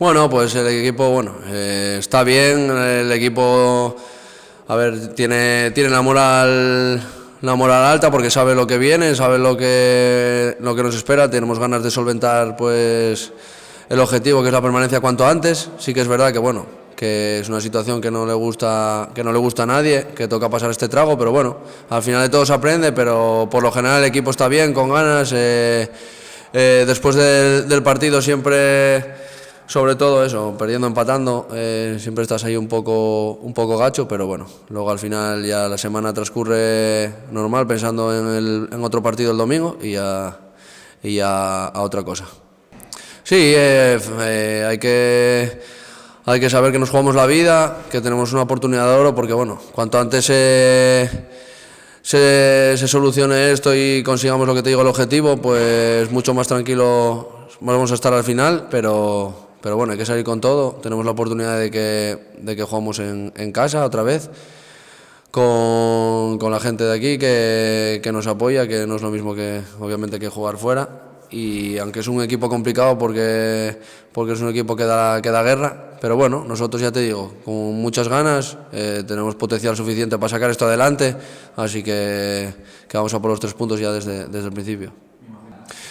Bueno, pues el equipo, está bien, el equipo, a ver, tiene la moral alta porque sabe lo que viene, sabe lo que nos espera, tenemos ganas de solventar, pues, el objetivo que es la permanencia cuanto antes. Sí que es verdad que es una situación que no le gusta a nadie, que toca pasar este trago, pero bueno, al final de todo se aprende, pero por lo general el equipo está bien, con ganas. Después del partido siempre, sobre todo eso, perdiendo, empatando, siempre estás ahí un poco gacho, pero bueno, luego al final ya la semana transcurre normal pensando en otro partido el domingo y ya a otra cosa. Sí, hay que saber que nos jugamos la vida, que tenemos una oportunidad de oro, porque bueno, cuanto antes se solucione esto y consigamos lo que te digo, el objetivo, pues mucho más tranquilo vamos a estar al final, pero bueno, hay que salir con todo. Tenemos la oportunidad de que jugamos en casa otra vez, con la gente de aquí que nos apoya, que no es lo mismo que obviamente que jugar fuera. Y aunque es un equipo complicado porque es un equipo que da guerra, pero bueno, nosotros ya te digo, con muchas ganas, tenemos potencial suficiente para sacar esto adelante, así que vamos a por los 3 puntos ya desde el principio.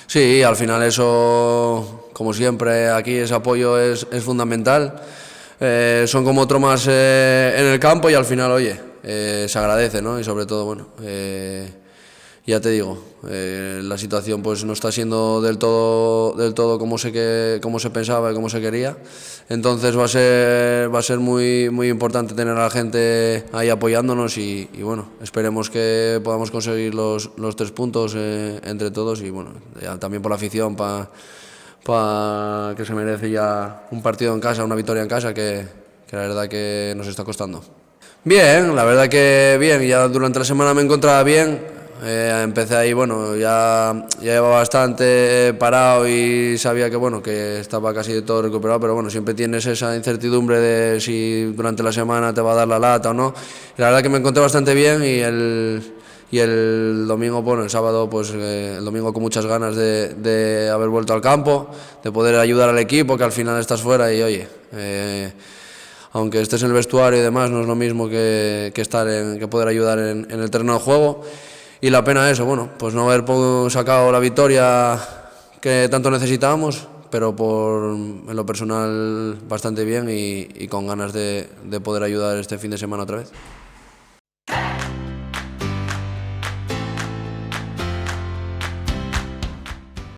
Sí, al final eso, como siempre, aquí ese apoyo es fundamental. Son como otro más en el campo y al final, oye, se agradece, ¿no? Y sobre todo, bueno, ya te digo, la situación pues no está siendo del todo como se pensaba y como se quería. Entonces va a ser muy importante tener a la gente ahí apoyándonos y bueno, esperemos que podamos conseguir los 3 puntos entre todos y bueno, ya también por la afición que se merece ya un partido en casa, una victoria en casa que la verdad que nos está costando. Bien, la verdad que bien, ya durante la semana me encontraba bien. Empecé ahí, bueno, ya llevaba bastante parado y sabía que estaba casi todo recuperado, pero bueno, siempre tienes esa incertidumbre de si durante la semana te va a dar la lata o no. Y la verdad que me encontré bastante bien y el domingo, bueno, el sábado, pues el domingo con muchas ganas de haber vuelto al campo, de poder ayudar al equipo, que al final estás fuera y oye, aunque estés en el vestuario y demás, no es lo mismo que poder ayudar en el terreno de juego. Y la pena eso, bueno, pues no haber sacado la victoria que tanto necesitábamos, pero en lo personal bastante bien y con ganas de poder ayudar este fin de semana otra vez.